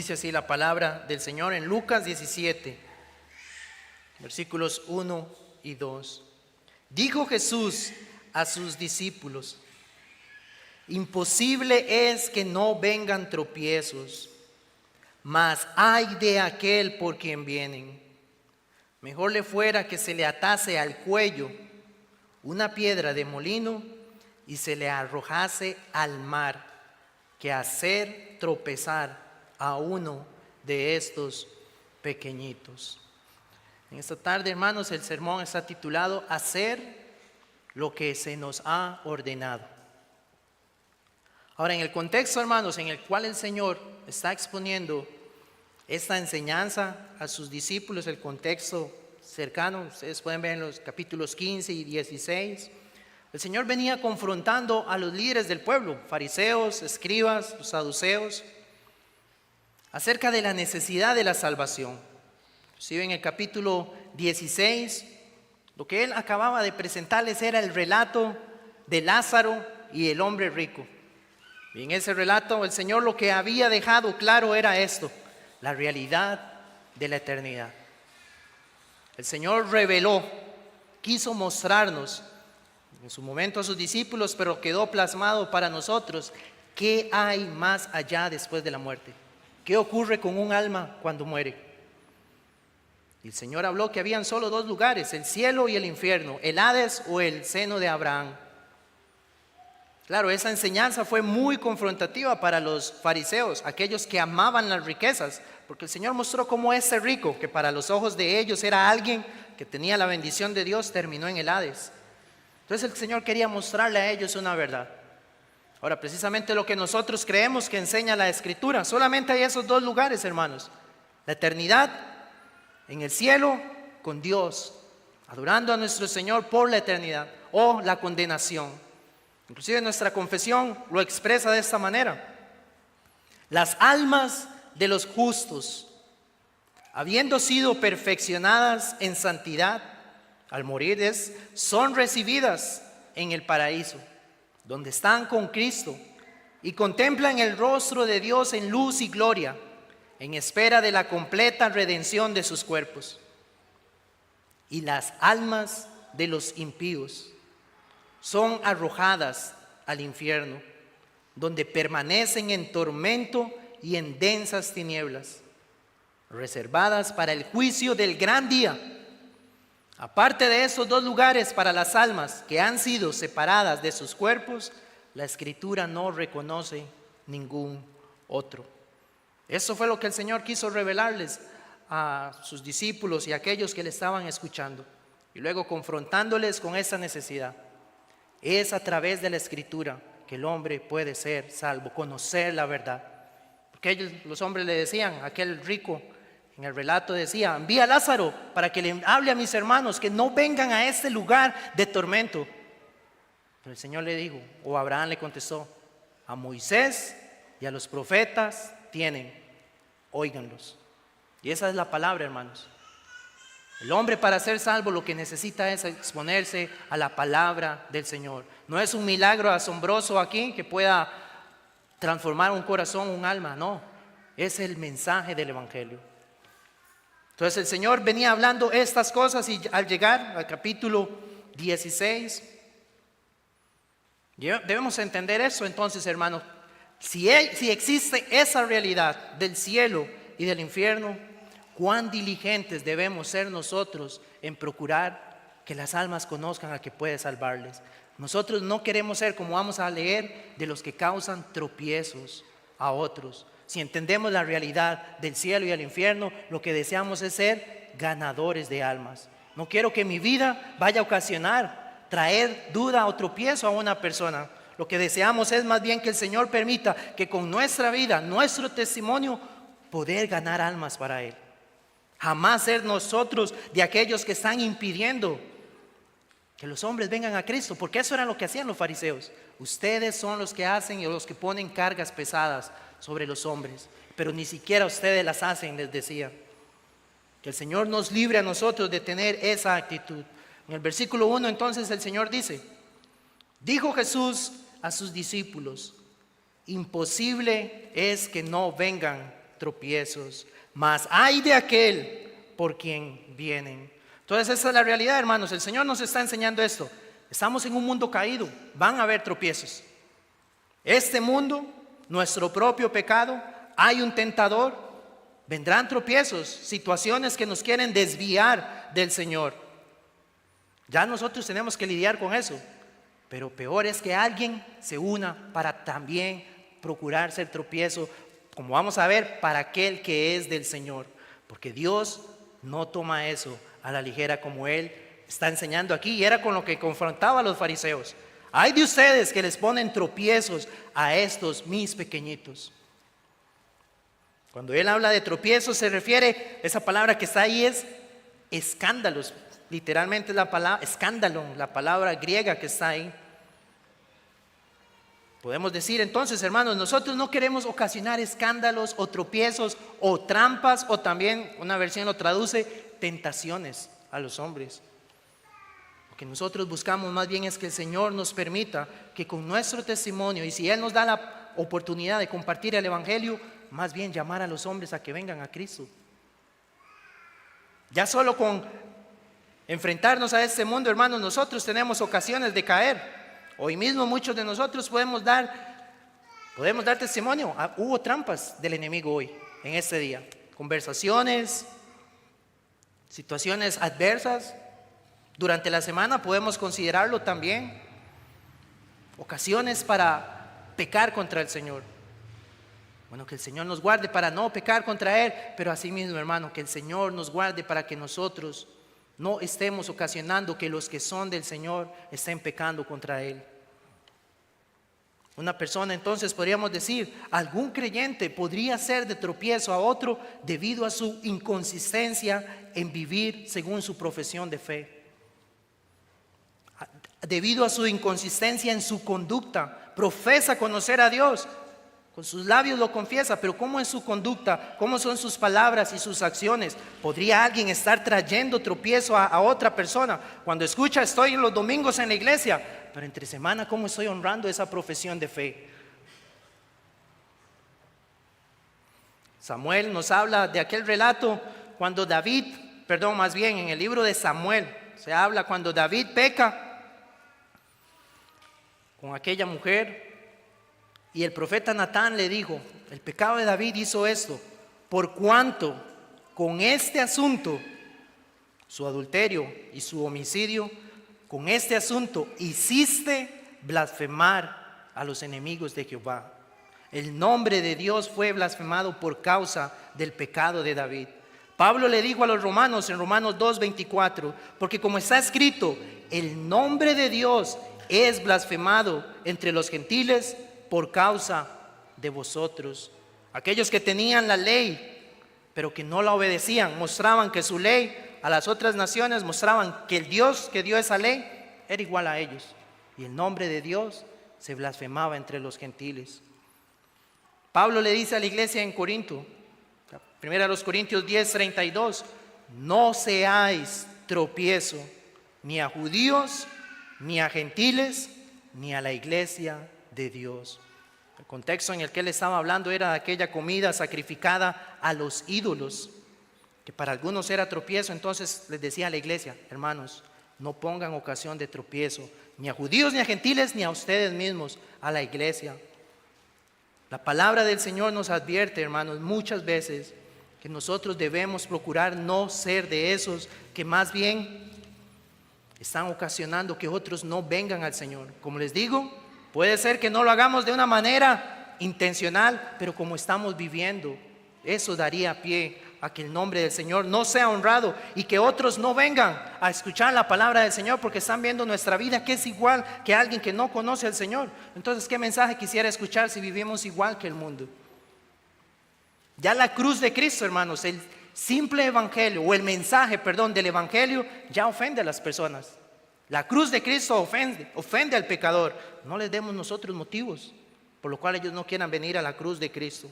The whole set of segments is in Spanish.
Dice así la palabra del Señor en Lucas 17, versículos 1 y 2. Dijo Jesús a sus discípulos: imposible es que no vengan tropiezos, mas ay de aquel por quien vienen. Mejor le fuera que se le atase al cuello una piedra de molino y se le arrojase al mar, que hacer tropezar a uno de estos pequeñitos. En esta tarde, hermanos, el sermón está titulado Hacer lo que se nos ha ordenado. Ahora, en el contexto, hermanos, en el cual el Señor está exponiendo esta enseñanza a sus discípulos, el contexto cercano, ustedes pueden ver en los capítulos 15 y 16, el Señor venía confrontando a los líderes del pueblo, fariseos, escribas, los saduceos, acerca de la necesidad de la salvación. Inclusive en el capítulo 16, lo que Él acababa de presentarles era el relato de Lázaro y el hombre rico. Y en ese relato el Señor lo que había dejado claro era esto: la realidad de la eternidad. El Señor reveló, quiso mostrarnos en su momento a sus discípulos, pero quedó plasmado para nosotros, qué hay más allá después de la muerte. ¿Qué ocurre con un alma cuando muere? Y el Señor habló que habían solo dos lugares, el cielo y el infierno, el Hades o el seno de Abraham. Claro, esa enseñanza fue muy confrontativa para los fariseos, aquellos que amaban las riquezas, porque el Señor mostró cómo ese rico, que para los ojos de ellos era alguien que tenía la bendición de Dios, terminó en el Hades. Entonces el Señor quería mostrarle a ellos una verdad. Ahora, precisamente lo que nosotros creemos que enseña la Escritura, solamente hay esos dos lugares, hermanos: la eternidad en el cielo con Dios, adorando a nuestro Señor por la eternidad, o la condenación. Inclusive nuestra confesión lo expresa de esta manera: las almas de los justos, habiendo sido perfeccionadas en santidad, al morir son recibidas en el paraíso, donde están con Cristo y contemplan el rostro de Dios en luz y gloria, en espera de la completa redención de sus cuerpos. Y las almas de los impíos son arrojadas al infierno, donde permanecen en tormento y en densas tinieblas, reservadas para el juicio del gran día. Aparte de esos dos lugares para las almas que han sido separadas de sus cuerpos, la Escritura no reconoce ningún otro. Eso fue lo que el Señor quiso revelarles a sus discípulos y a aquellos que le estaban escuchando, y luego confrontándoles con esa necesidad. Es a través de la Escritura que el hombre puede ser salvo, conocer la verdad. Porque los hombres le decían, aquel rico en el relato decía: envía a Lázaro para que le hable a mis hermanos que no vengan a este lugar de tormento. Pero el Señor le dijo, o Abraham le contestó: a Moisés y a los profetas tienen, óiganlos. Y esa es la palabra, hermanos. El hombre, para ser salvo, lo que necesita es exponerse a la palabra del Señor. No es un milagro asombroso aquí que pueda transformar un corazón, un alma, no. Es el mensaje del Evangelio. Entonces el Señor venía hablando estas cosas, y al llegar al capítulo 16, debemos entender eso. Entonces, hermanos, si existe esa realidad del cielo y del infierno, cuán diligentes debemos ser nosotros en procurar que las almas conozcan al que puede salvarles. Nosotros no queremos ser, como vamos a leer, de los que causan tropiezos a otros. Si entendemos la realidad del cielo y el infierno, lo que deseamos es ser ganadores de almas. No quiero que mi vida vaya a ocasionar, traer duda o tropiezo a una persona. Lo que deseamos es más bien que el Señor permita que con nuestra vida, nuestro testimonio, poder ganar almas para Él. Jamás ser nosotros de aquellos que están impidiendo que los hombres vengan a Cristo, porque eso era lo que hacían los fariseos. Ustedes son los que hacen y los que ponen cargas pesadas sobre los hombres, pero ni siquiera ustedes las hacen, les decía. Que el Señor nos libre a nosotros de tener esa actitud. En el versículo 1 entonces el Señor dice: dijo Jesús a sus discípulos: imposible es que no vengan tropiezos, mas ay de aquel por quien vienen. Entonces esa es la realidad, hermanos. El Señor nos está enseñando esto. Estamos en un mundo caído, van a haber tropiezos. Este mundo, nuestro propio pecado, hay un tentador, vendrán tropiezos, situaciones que nos quieren desviar del Señor. Ya nosotros tenemos que lidiar con eso, pero peor es que alguien se una para también procurar ser tropiezo, como vamos a ver, para aquel que es del Señor, porque Dios no toma eso a la ligera como Él está enseñando aquí, y era con lo que confrontaba a los fariseos. Hay de ustedes que les ponen tropiezos a estos mis pequeñitos. Cuando Él habla de tropiezos se refiere, esa palabra que está ahí es escándalos. Literalmente es la palabra escándalo, la palabra griega que está ahí. Podemos decir entonces, hermanos, nosotros no queremos ocasionar escándalos o tropiezos o trampas, o también una versión lo traduce, tentaciones a los hombres. Lo que nosotros buscamos más bien es que el Señor nos permita que con nuestro testimonio, y si Él nos da la oportunidad de compartir el Evangelio, más bien llamar a los hombres a que vengan a Cristo. Ya solo con enfrentarnos a este mundo, hermanos, nosotros tenemos ocasiones de caer. Hoy mismo muchos de nosotros podemos dar testimonio. Hubo trampas del enemigo hoy, en este día. Conversaciones, situaciones adversas. Durante la semana podemos considerarlo también. Ocasiones para pecar contra el Señor. Bueno, que el Señor nos guarde para no pecar contra Él, pero asimismo, hermano, que el Señor nos guarde para que nosotros no estemos ocasionando que los que son del Señor estén pecando contra Él. Una persona, entonces, podríamos decir, algún creyente podría ser de tropiezo a otro debido a su inconsistencia en vivir según su profesión de fe. Debido a su inconsistencia en su conducta, profesa conocer a Dios. Con sus labios lo confiesa, pero ¿cómo es su conducta? ¿Cómo son sus palabras y sus acciones? ¿Podría alguien estar trayendo tropiezo a otra persona? Cuando escucha, estoy los domingos en la iglesia, pero entre semana, ¿cómo estoy honrando esa profesión de fe? Samuel nos habla de aquel relato cuando en el libro de Samuel, se habla cuando David peca con aquella mujer. Y el profeta Natán le dijo, el pecado de David hizo esto, por cuanto con este asunto, su adulterio y su homicidio, con este asunto hiciste blasfemar a los enemigos de Jehová. El nombre de Dios fue blasfemado por causa del pecado de David. Pablo le dijo a los romanos en Romanos 2:24, porque como está escrito, el nombre de Dios es blasfemado entre los gentiles por causa de vosotros. Aquellos que tenían la ley, pero que no la obedecían, mostraban que su ley a las otras naciones, mostraban que el Dios que dio esa ley era igual a ellos. Y el nombre de Dios se blasfemaba entre los gentiles. Pablo le dice a la iglesia en Corinto, 1 Corintios 10:32, no seáis tropiezo ni a judíos, ni a gentiles, ni a la iglesia de Dios. El contexto en el que él estaba hablando era de aquella comida sacrificada a los ídolos, que para algunos era tropiezo. Entonces les decía a la iglesia, hermanos, no pongan ocasión de tropiezo, ni a judíos, ni a gentiles, ni a ustedes mismos, a la iglesia. La palabra del Señor nos advierte, hermanos, muchas veces que nosotros debemos procurar no ser de esos que más bien están ocasionando que otros no vengan al Señor. Como les digo, puede ser que no lo hagamos de una manera intencional, pero como estamos viviendo, eso daría pie a que el nombre del Señor no sea honrado y que otros no vengan a escuchar la palabra del Señor porque están viendo nuestra vida que es igual que alguien que no conoce al Señor. Entonces, ¿qué mensaje quisiera escuchar si vivimos igual que el mundo? Ya la cruz de Cristo, hermanos, el simple evangelio o el mensaje, del evangelio ya ofende a las personas. La cruz de Cristo ofende al pecador. No les demos nosotros motivos por lo cual ellos no quieran venir a la cruz de Cristo.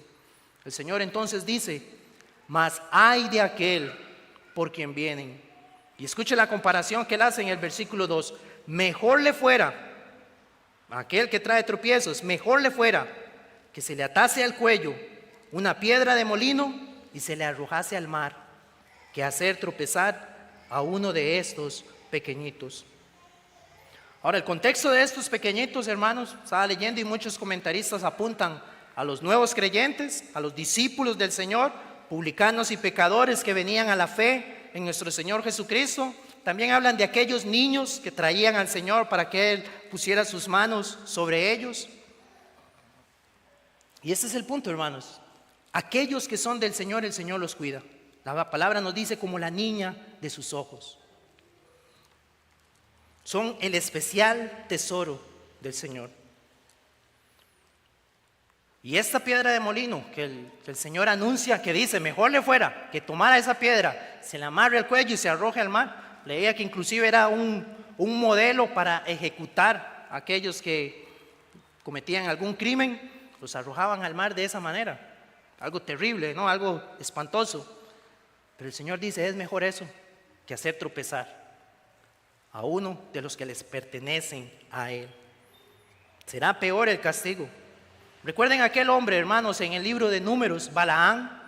El Señor entonces dice, mas ay de aquel por quien vienen. Y escuche la comparación que él hace en el versículo 2. Mejor le fuera, a aquel que trae tropiezos, mejor le fuera que se le atase al cuello una piedra de molino y se le arrojase al mar, que hacer tropezar a uno de estos pequeñitos. Ahora, el contexto de estos pequeñitos, hermanos, estaba leyendo y muchos comentaristas apuntan a los nuevos creyentes, a los discípulos del Señor, publicanos y pecadores que venían a la fe en nuestro Señor Jesucristo. También hablan de aquellos niños que traían al Señor para que Él pusiera sus manos sobre ellos. Y ese es el punto, hermanos. Aquellos que son del Señor, el Señor los cuida. La palabra nos dice como la niña de sus ojos. Son el especial tesoro del Señor. Y esta piedra de molino que el Señor anuncia, que dice, mejor le fuera que tomara esa piedra, se la amarre al cuello y se arroje al mar. Leía que inclusive era un modelo para ejecutar a aquellos que cometían algún crimen, los arrojaban al mar de esa manera. Algo terrible, ¿no? Algo espantoso. Pero el Señor dice, es mejor eso que hacer tropezar a uno de los que les pertenecen a Él. Será peor el castigo. Recuerden aquel hombre, hermanos, en el libro de Números, Balaán,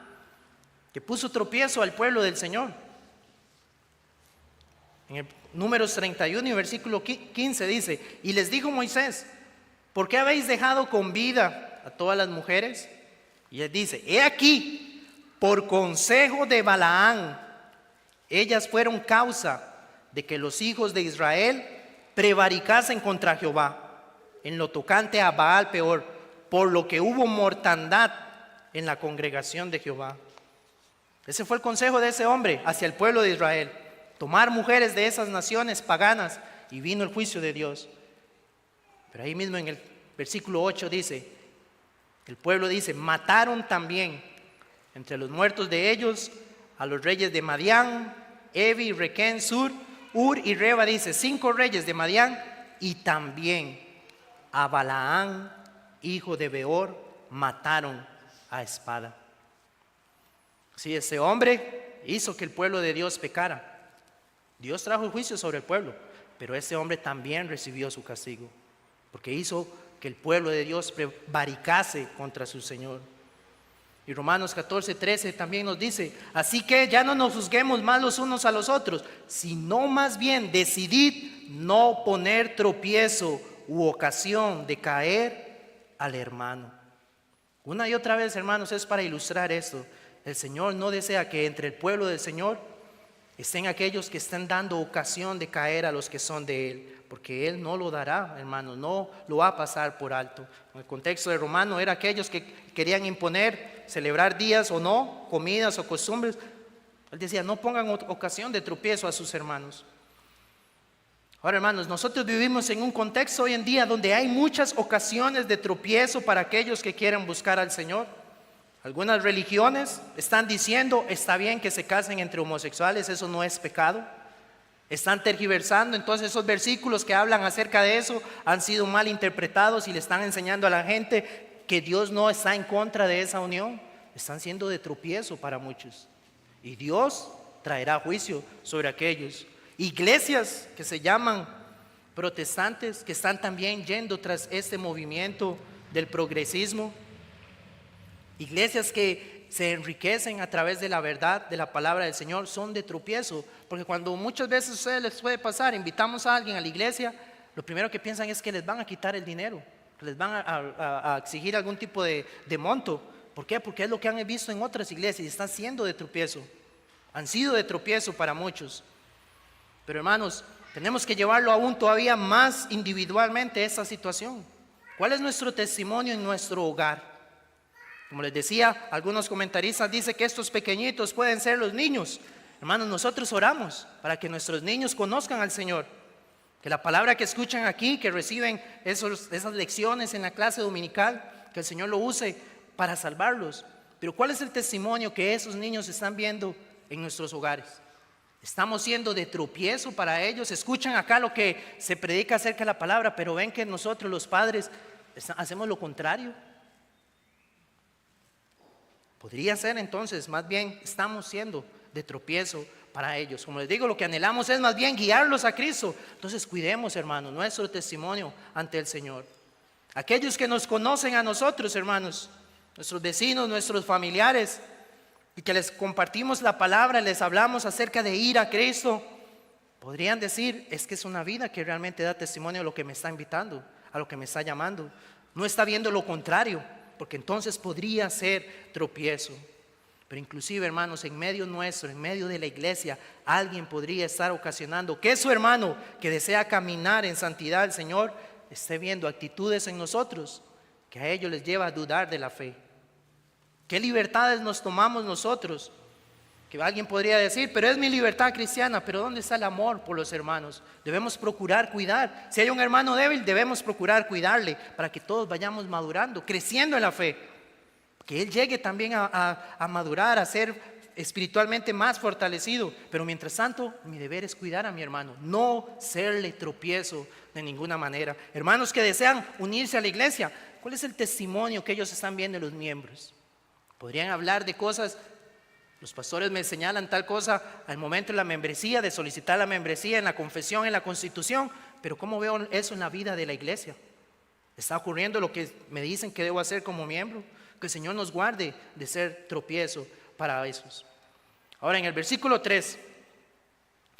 que puso tropiezo al pueblo del Señor. En el Números 31 y versículo 15 dice, y les dijo Moisés, ¿por qué habéis dejado con vida a todas las mujeres? Y él dice, he aquí, por consejo de Balaán, ellas fueron causa de que los hijos de Israel prevaricasen contra Jehová, en lo tocante a Baal peor, por lo que hubo mortandad en la congregación de Jehová. Ese fue el consejo de ese hombre hacia el pueblo de Israel, tomar mujeres de esas naciones paganas, y vino el juicio de Dios. Pero ahí mismo en el versículo 8 dice, el pueblo dice, mataron también entre los muertos de ellos a los reyes de Madián, Evi, Requén, Sur, Ur y Reba, dice, 5 reyes de Madián, y también a Balaán, hijo de Beor, mataron a espada. Sí, ese hombre hizo que el pueblo de Dios pecara. Dios trajo el juicio sobre el pueblo, pero ese hombre también recibió su castigo, porque hizo que el pueblo de Dios prevaricase contra su Señor. Y Romanos 14:13 también nos dice, así que ya no nos juzguemos más los unos a los otros, sino más bien decidid no poner tropiezo u ocasión de caer al hermano. Una y otra vez, hermanos, es para ilustrar esto. El Señor no desea que entre el pueblo del Señor estén aquellos que estén dando ocasión de caer a los que son de Él, porque Él no lo dará, hermanos, no lo va a pasar por alto. En el contexto de Romano era aquellos que querían imponer, celebrar días o no, comidas o costumbres. Él decía, no pongan ocasión de tropiezo a sus hermanos. Ahora, hermanos, nosotros vivimos en un contexto hoy en día donde hay muchas ocasiones de tropiezo para aquellos que quieren buscar al Señor. Algunas religiones están diciendo, está bien que se casen entre homosexuales, eso no es pecado. Están tergiversando, entonces esos versículos que hablan acerca de eso han sido mal interpretados y le están enseñando a la gente que Dios no está en contra de esa unión. Están siendo de tropiezo para muchos. Y Dios traerá juicio sobre aquellos. Iglesias que se llaman protestantes, que están también yendo tras este movimiento del progresismo. Iglesias que se enriquecen a través de la verdad, de la palabra del Señor, son de tropiezo. Porque cuando muchas veces a ustedes les puede pasar, invitamos a alguien a la iglesia, lo primero que piensan es que les van a quitar el dinero, que les van a exigir algún tipo de monto. ¿Por qué? Porque es lo que han visto en otras iglesias y están siendo de tropiezo. Han sido de tropiezo para muchos. Pero hermanos, tenemos que llevarlo aún todavía más individualmente esa situación. ¿Cuál es nuestro testimonio en nuestro hogar? Como les decía, algunos comentaristas dicen que estos pequeñitos pueden ser los niños. Hermanos, nosotros oramos para que nuestros niños conozcan al Señor. Que la palabra que escuchan aquí, que reciben esas lecciones en la clase dominical, que el Señor lo use para salvarlos. Pero ¿cuál es el testimonio que esos niños están viendo en nuestros hogares? Estamos siendo de tropiezo para ellos. Escuchan acá lo que se predica acerca de la palabra, pero ven que nosotros los padres hacemos lo contrario. Podría ser entonces, más bien estamos siendo de tropiezo para ellos. Como les digo, lo que anhelamos es más bien guiarlos a Cristo. Entonces cuidemos, hermanos, nuestro testimonio ante el Señor. Aquellos que nos conocen a nosotros, hermanos, nuestros vecinos, nuestros familiares, y que les compartimos la palabra, les hablamos acerca de ir a Cristo, podrían decir, es que es una vida que realmente da testimonio a lo que me está invitando, a lo que me está llamando. No está viendo lo contrario, porque entonces podría ser tropiezo. Pero inclusive, hermanos, en medio nuestro, en medio de la iglesia, alguien podría estar ocasionando que su hermano que desea caminar en santidad al Señor esté viendo actitudes en nosotros que a ellos les lleva a dudar de la fe. ¿Qué libertades nos tomamos nosotros? Que alguien podría decir, pero es mi libertad cristiana, pero ¿dónde está el amor por los hermanos? Debemos procurar cuidar. Si hay un hermano débil, debemos procurar cuidarle para que todos vayamos madurando, creciendo en la fe. Que él llegue también a madurar, a ser espiritualmente más fortalecido. Pero mientras tanto, mi deber es cuidar a mi hermano, no serle tropiezo de ninguna manera. Hermanos que desean unirse a la iglesia, ¿cuál es el testimonio que ellos están viendo en los miembros? Podrían hablar de cosas. Los pastores me señalan tal cosa al momento de la membresía, de solicitar la membresía, en la confesión, en la constitución. Pero ¿cómo veo eso en la vida de la iglesia? ¿Está ocurriendo lo que me dicen que debo hacer como miembro? Que el Señor nos guarde de ser tropiezo para esos. Ahora en el versículo 3.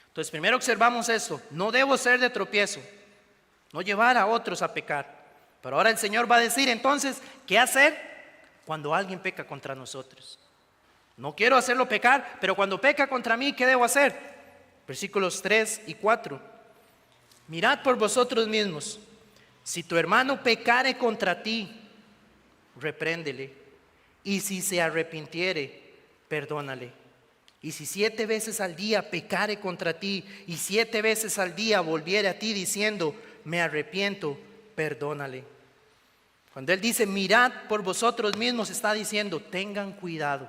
Entonces primero observamos esto. No debo ser de tropiezo. No llevar a otros a pecar. Pero ahora el Señor va a decir entonces, ¿qué hacer cuando alguien peca contra nosotros? No quiero hacerlo pecar, pero cuando peca contra mí, ¿qué debo hacer? Versículos 3 y 4. Mirad por vosotros mismos. Si tu hermano pecare contra ti, repréndele. Y si se arrepintiere, perdónale. Y si 7 veces al día pecare contra ti, y 7 veces al día volviere a ti diciendo, me arrepiento, perdónale. Cuando él dice, mirad por vosotros mismos, está diciendo, tengan cuidado.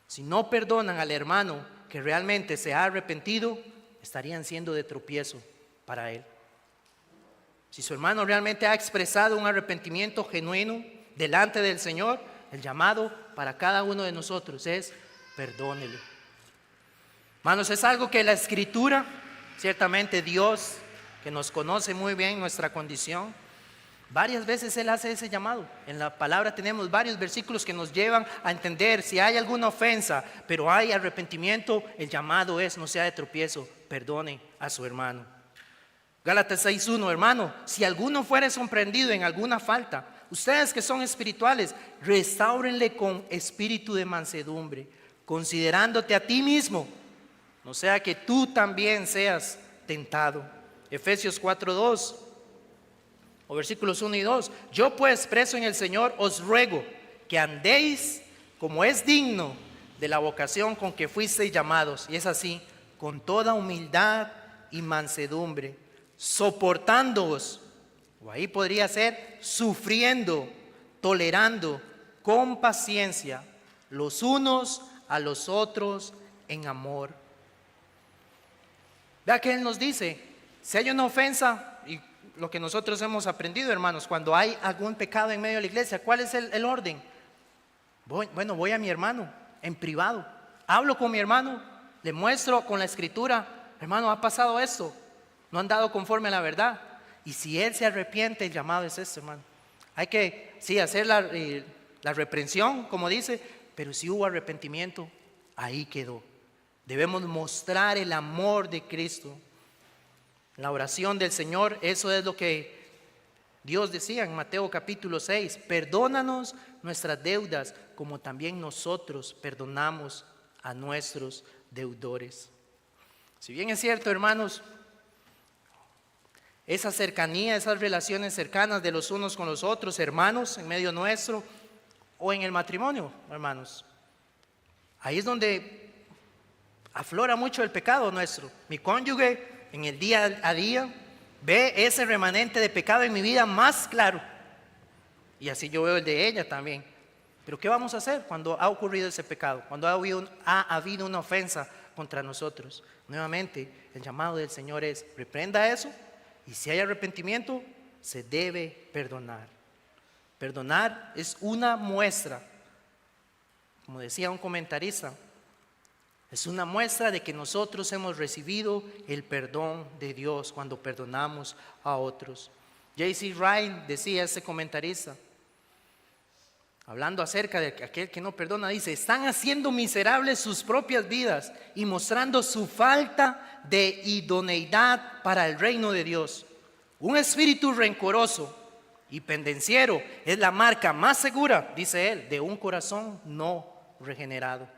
Si no perdonan al hermano que realmente se ha arrepentido, estarían siendo de tropiezo para él. Si su hermano realmente ha expresado un arrepentimiento genuino delante del Señor, el llamado para cada uno de nosotros es perdónele. Hermanos, es algo que la Escritura, ciertamente Dios, que nos conoce muy bien nuestra condición, varias veces Él hace ese llamado. En la palabra tenemos varios versículos que nos llevan a entender si hay alguna ofensa, pero hay arrepentimiento, el llamado es no sea de tropiezo, perdone a su hermano. Gálatas 6:1, hermano, si alguno fuere sorprendido en alguna falta, ustedes que son espirituales, restáurenle con espíritu de mansedumbre, considerándote a ti mismo, no sea que tú también seas tentado. Efesios 4:2 o versículos 1 y 2. Yo pues, preso en el Señor, os ruego que andéis como es digno de la vocación con que fuisteis llamados. Y es así, con toda humildad y mansedumbre, soportándoos, o ahí podría ser sufriendo, tolerando con paciencia los unos a los otros en amor. Vea que Él nos dice, si hay una ofensa, y lo que nosotros hemos aprendido, hermanos, cuando hay algún pecado en medio de la iglesia, ¿cuál es el orden? Voy a mi hermano en privado, hablo con mi hermano, le muestro con la Escritura, hermano, ha pasado esto, no han dado conforme a la verdad. Y si él se arrepiente, el llamado es este, hermano. Hay que, sí, hacer la reprensión, como dice, pero si hubo arrepentimiento, ahí quedó. Debemos mostrar el amor de Cristo. La oración del Señor, eso es lo que Dios decía en Mateo capítulo 6. Perdónanos nuestras deudas, como también nosotros perdonamos a nuestros deudores. Si bien es cierto, hermanos, esa cercanía, esas relaciones cercanas de los unos con los otros, hermanos, en medio nuestro, o en el matrimonio, hermanos, ahí es donde aflora mucho el pecado nuestro. Mi cónyuge en el día a día ve ese remanente de pecado en mi vida más claro, y así yo veo el de ella también. Pero ¿qué vamos a hacer cuando ha ocurrido ese pecado? Cuando ha habido una ofensa contra nosotros. Nuevamente, el llamado del Señor es, reprenda eso, y si hay arrepentimiento, se debe perdonar. Perdonar es una muestra, como decía un comentarista, es una muestra de que nosotros hemos recibido el perdón de Dios cuando perdonamos a otros. J.C. Ryle decía, ese comentarista, hablando acerca de aquel que no perdona, dice: están haciendo miserables sus propias vidas y mostrando su falta de idoneidad para el reino de Dios. Un espíritu rencoroso y pendenciero es la marca más segura, dice él, de un corazón no regenerado.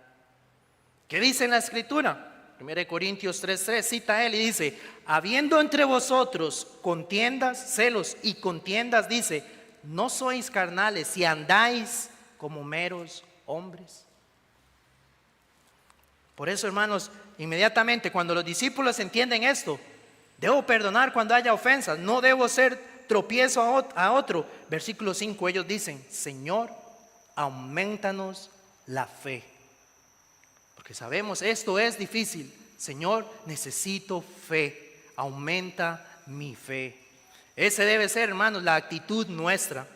¿Qué dice en la Escritura? 1 Corintios 3:3 cita él y dice: habiendo entre vosotros contiendas, celos y contiendas, dice, no sois carnales y andáis como meros hombres. Por eso, hermanos, inmediatamente cuando los discípulos entienden esto, debo perdonar cuando haya ofensas, no debo ser tropiezo a otro. Versículo 5, ellos dicen: Señor, aumentanos la fe. Porque sabemos esto es difícil. Señor, necesito fe, aumenta mi fe. Ese debe ser, hermanos, la actitud nuestra.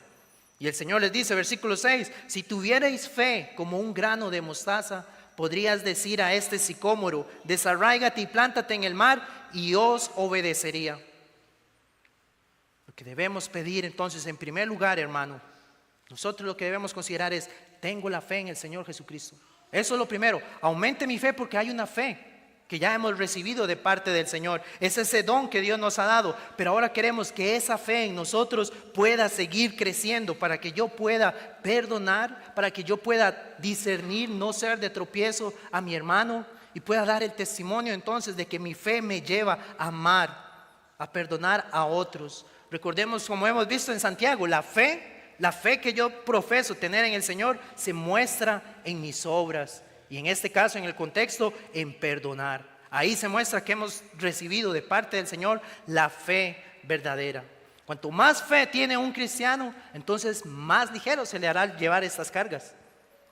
Y el Señor les dice, versículo 6, si tuvierais fe como un grano de mostaza, podrías decir a este sicómoro: desarráigate y plántate en el mar, y os obedecería. Lo que debemos pedir entonces, en primer lugar, hermano, nosotros lo que debemos considerar es: tengo la fe en el Señor Jesucristo. Eso es lo primero. Aumente mi fe porque hay una fe que ya hemos recibido de parte del Señor. Es ese don que Dios nos ha dado. Pero ahora queremos que esa fe en nosotros pueda seguir creciendo para que yo pueda perdonar, para que yo pueda discernir, no ser de tropiezo a mi hermano, y pueda dar el testimonio entonces de que mi fe me lleva a amar, a perdonar a otros. Recordemos, como hemos visto en Santiago, la fe que yo profeso tener en el Señor se muestra en mis obras. Y en este caso, en el contexto, en perdonar. Ahí se muestra que hemos recibido de parte del Señor la fe verdadera. Cuanto más fe tiene un cristiano, entonces más ligero se le hará llevar estas cargas.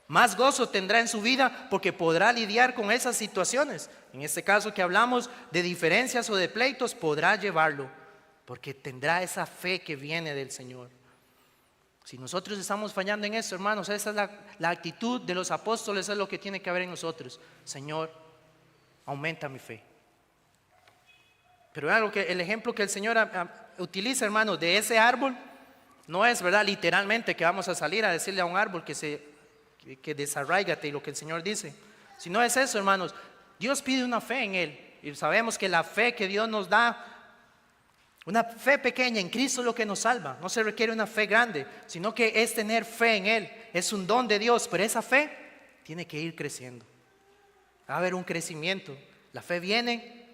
Más gozo tendrá en su vida porque podrá lidiar con esas situaciones. En este caso que hablamos de diferencias o de pleitos, podrá llevarlo porque tendrá esa fe que viene del Señor. Si nosotros estamos fallando en eso, hermanos, esa es la actitud de los apóstoles, es lo que tiene que haber en nosotros. Señor, aumenta mi fe. Pero vean el ejemplo que el Señor utiliza, hermanos, de ese árbol. No es, ¿verdad?, literalmente que vamos a salir a decirle a un árbol que desarráigate, y lo que el Señor dice. Si no es eso, hermanos, Dios pide una fe en Él. Y sabemos que la fe que Dios nos da, una fe pequeña en Cristo, es lo que nos salva. No se requiere una fe grande, sino que es tener fe en Él. Es un don de Dios, pero esa fe tiene que ir creciendo. Va a haber un crecimiento. La fe viene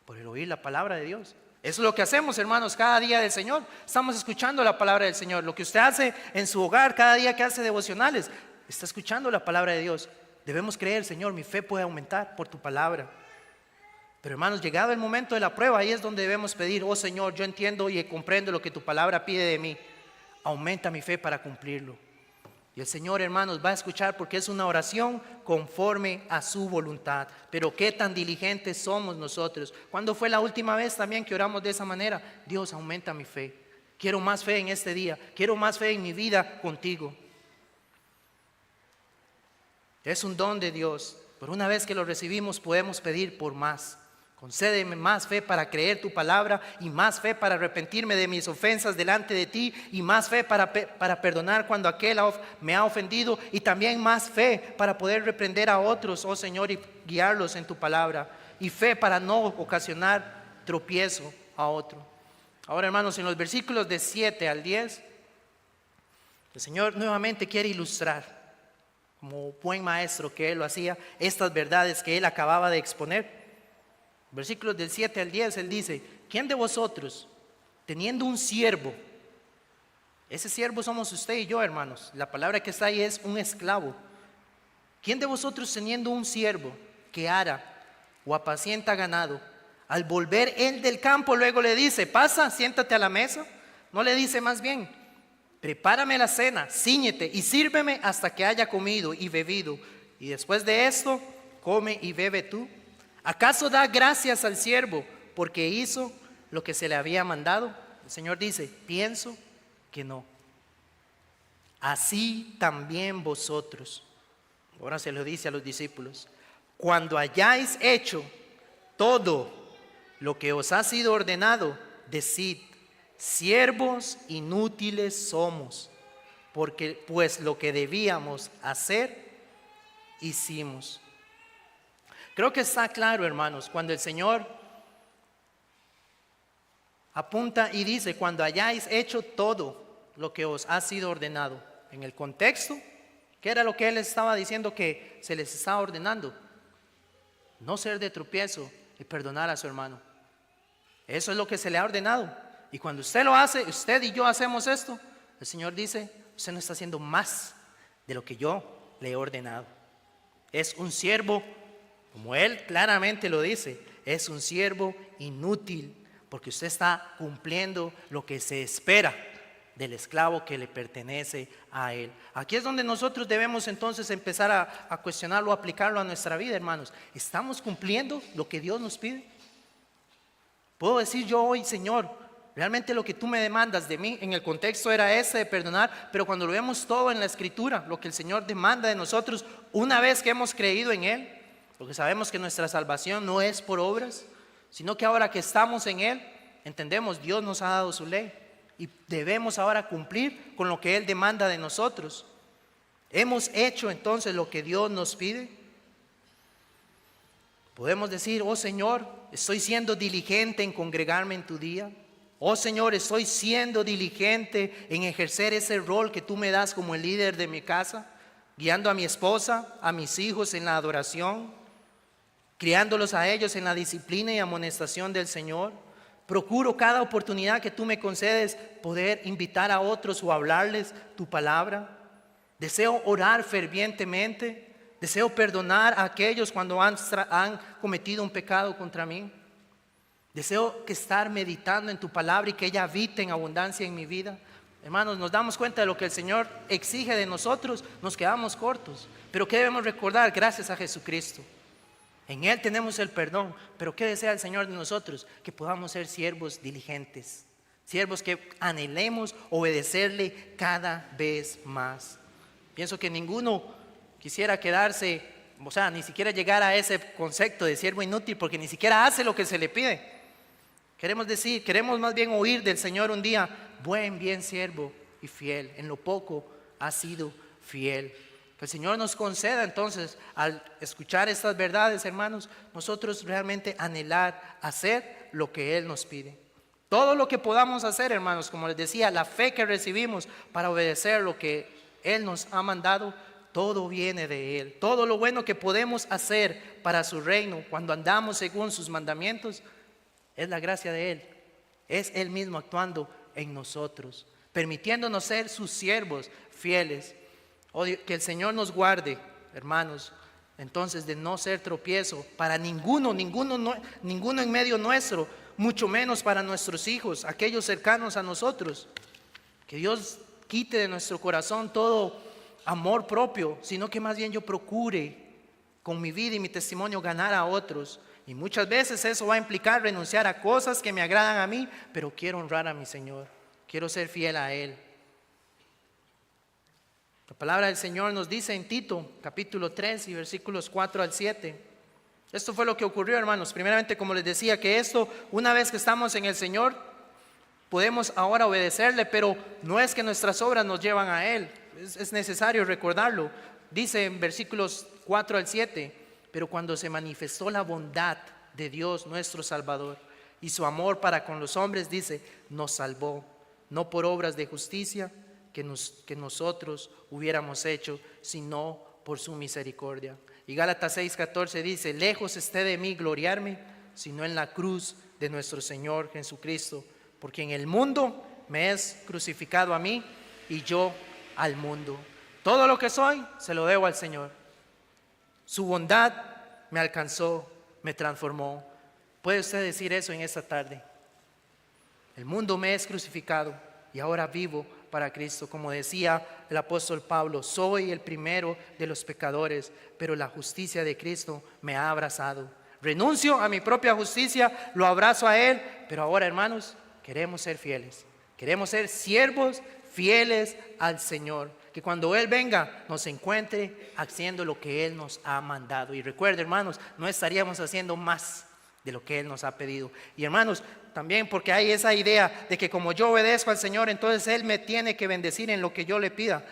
por el oír la palabra de Dios. Eso es lo que hacemos, hermanos, cada día del Señor. Estamos escuchando la palabra del Señor. Lo que usted hace en su hogar, cada día que hace devocionales, está escuchando la palabra de Dios. Debemos creer: Señor, mi fe puede aumentar por tu palabra. Pero, hermanos, llegado el momento de la prueba, ahí es donde debemos pedir: oh Señor, yo entiendo y comprendo lo que tu palabra pide de mí. Aumenta mi fe para cumplirlo. Y el Señor, hermanos, va a escuchar porque es una oración conforme a su voluntad. Pero qué tan diligentes somos nosotros. ¿Cuándo fue la última vez también que oramos de esa manera? Dios, aumenta mi fe. Quiero más fe en este día. Quiero más fe en mi vida contigo. Es un don de Dios. Pero una vez que lo recibimos, podemos pedir por más. Concédeme más fe para creer tu palabra, y más fe para arrepentirme de mis ofensas delante de ti, y más fe para perdonar cuando aquel me ha ofendido, y también más fe para poder reprender a otros, oh Señor, y guiarlos en tu palabra, y fe para no ocasionar tropiezo a otro. Ahora, hermanos, en los versículos de 7 al 10, el Señor nuevamente quiere ilustrar, como buen maestro que Él lo hacía, estas verdades que Él acababa de exponer. Versículos del 7 al 10, Él dice: ¿quién de vosotros, teniendo un siervo? Ese siervo somos usted y yo, hermanos. La palabra que está ahí es un esclavo. ¿Quién de vosotros, teniendo un siervo que ara o apacienta ganado, al volver él del campo, luego le dice: pasa, siéntate a la mesa? No le dice más bien: prepárame la cena, cíñete y sírveme hasta que haya comido y bebido, y después de esto, come y bebe tú. ¿Acaso da gracias al siervo porque hizo lo que se le había mandado? El Señor dice: pienso que no. Así también vosotros, ahora se lo dice a los discípulos, cuando hayáis hecho todo lo que os ha sido ordenado, decid: siervos inútiles somos, porque pues lo que debíamos hacer, hicimos. Creo que está claro, hermanos, cuando el Señor apunta y dice, cuando hayáis hecho todo lo que os ha sido ordenado. En el contexto, ¿qué era lo que Él estaba diciendo que se les estaba ordenando? No ser de tropiezo y perdonar a su hermano. Eso es lo que se le ha ordenado. Y cuando usted lo hace, usted y yo hacemos esto, el Señor dice, usted no está haciendo más de lo que yo le he ordenado. Es un siervo, como Él claramente lo dice, es un siervo inútil, porque usted está cumpliendo lo que se espera del esclavo que le pertenece a Él. Aquí es donde nosotros debemos entonces empezar a cuestionarlo, a aplicarlo a nuestra vida, hermanos. ¿Estamos cumpliendo lo que Dios nos pide? Puedo decir yo hoy, Señor, realmente lo que tú me demandas de mí, en el contexto era ese de perdonar, pero cuando lo vemos todo en la Escritura, lo que el Señor demanda de nosotros, una vez que hemos creído en Él, porque sabemos que nuestra salvación no es por obras, sino que ahora que estamos en Él, entendemos, Dios nos ha dado su ley y debemos ahora cumplir con lo que Él demanda de nosotros. ¿Hemos hecho entonces lo que Dios nos pide? Podemos decir, oh Señor, estoy siendo diligente en congregarme en tu día. Oh Señor, estoy siendo diligente en ejercer ese rol que tú me das como el líder de mi casa, guiando a mi esposa, a mis hijos en la adoración, criándolos a ellos en la disciplina y amonestación del Señor. Procuro cada oportunidad que tú me concedes poder invitar a otros o hablarles tu palabra. Deseo orar fervientemente. Deseo perdonar a aquellos cuando han cometido un pecado contra mí. Deseo que estar meditando en tu palabra y que ella habite en abundancia en mi vida. Hermanos, nos damos cuenta de lo que el Señor exige de nosotros, nos quedamos cortos. Pero ¿qué debemos recordar? Gracias a Jesucristo. En Él tenemos el perdón, pero ¿qué desea el Señor de nosotros? Que podamos ser siervos diligentes, siervos que anhelemos obedecerle cada vez más. Pienso que ninguno quisiera quedarse, o sea, ni siquiera llegar a ese concepto de siervo inútil, porque ni siquiera hace lo que se le pide. Queremos más bien oír del Señor un día, bien siervo y fiel, en lo poco has sido fiel. Que el Señor nos conceda entonces, al escuchar estas verdades, hermanos, nosotros realmente anhelar hacer lo que Él nos pide. Todo lo que podamos hacer, hermanos, como les decía, la fe que recibimos para obedecer lo que Él nos ha mandado, todo viene de Él. Todo lo bueno que podemos hacer para su reino, cuando andamos según sus mandamientos, es la gracia de Él. Es Él mismo actuando en nosotros, permitiéndonos ser sus siervos fieles. Que el Señor nos guarde, hermanos, entonces de no ser tropiezo para ninguno en medio nuestro, mucho menos para nuestros hijos, aquellos cercanos a nosotros. Que Dios quite de nuestro corazón todo amor propio, sino que más bien yo procure con mi vida y mi testimonio ganar a otros. Y muchas veces eso va a implicar renunciar a cosas que me agradan a mí, pero quiero honrar a mi Señor, quiero ser fiel a Él. La palabra del Señor nos dice en Tito, capítulo 3 y versículos 4 al 7. Esto fue lo que ocurrió, hermanos. Primeramente, como les decía, que esto, una vez que estamos en el Señor, podemos ahora obedecerle, pero no es que nuestras obras nos llevan a Él. Es necesario recordarlo. Dice en versículos 4 al 7, pero cuando se manifestó la bondad de Dios nuestro Salvador y su amor para con los hombres, dice, nos salvó, no por obras de justicia que nosotros hubiéramos hecho, sino por su misericordia. Y Gálatas 6:14 dice, lejos esté de mí gloriarme, sino en la cruz de nuestro Señor Jesucristo, porque en el mundo me es crucificado a mí y yo al mundo. Todo lo que soy se lo debo al Señor. Su bondad me alcanzó, me transformó. ¿Puede usted decir eso en esta tarde? El mundo me es crucificado y ahora vivo para Cristo. Como decía el apóstol Pablo, soy el primero de los pecadores, pero la justicia de Cristo me ha abrazado. Renuncio a mi propia justicia, lo abrazo a Él, pero ahora, hermanos, queremos ser fieles. Queremos ser siervos fieles al Señor. Que cuando Él venga nos encuentre haciendo lo que Él nos ha mandado. Y recuerde, hermanos, no estaríamos haciendo más de lo que Él nos ha pedido. Y hermanos, también porque hay esa idea de que como yo obedezco al Señor, entonces Él me tiene que bendecir en lo que yo le pida.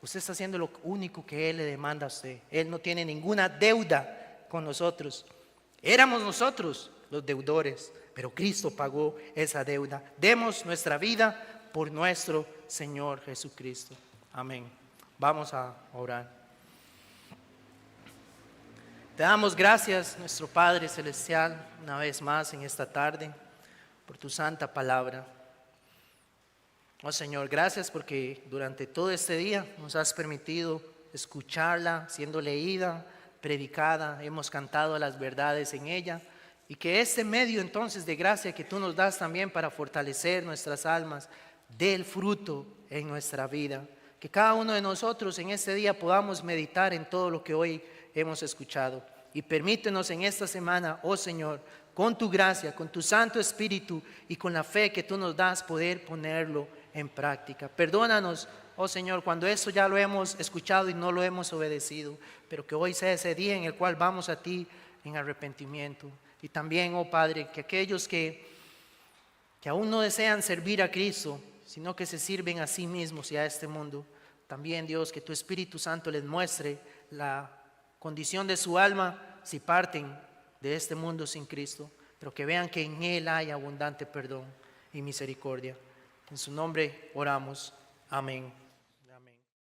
Usted está haciendo lo único que Él le demanda a usted. Él no tiene ninguna deuda con nosotros. Éramos nosotros los deudores, pero Cristo pagó esa deuda. Demos nuestra vida por nuestro Señor Jesucristo. Amén. Vamos a orar. Te damos gracias, nuestro Padre Celestial, una vez más en esta tarde, por tu santa palabra. Oh Señor, gracias porque durante todo este día nos has permitido escucharla, siendo leída, predicada, hemos cantado las verdades en ella, y que este medio entonces de gracia que tú nos das también para fortalecer nuestras almas, dé el fruto en nuestra vida. Que cada uno de nosotros en este día podamos meditar en todo lo que hoy hemos escuchado. Y permítenos en esta semana, oh Señor, con tu gracia, con tu Santo Espíritu y con la fe que tú nos das, poder ponerlo en práctica. Perdónanos, oh Señor, cuando esto ya lo hemos escuchado y no lo hemos obedecido, pero que hoy sea ese día en el cual vamos a ti en arrepentimiento. Y también, oh Padre, que aquellos que aún no desean servir a Cristo, sino que se sirven a sí mismos y a este mundo, también Dios, que tu Espíritu Santo les muestre la condición de su alma si parten de este mundo sin Cristo, pero que vean que en Él hay abundante perdón y misericordia. En su nombre oramos. Amén.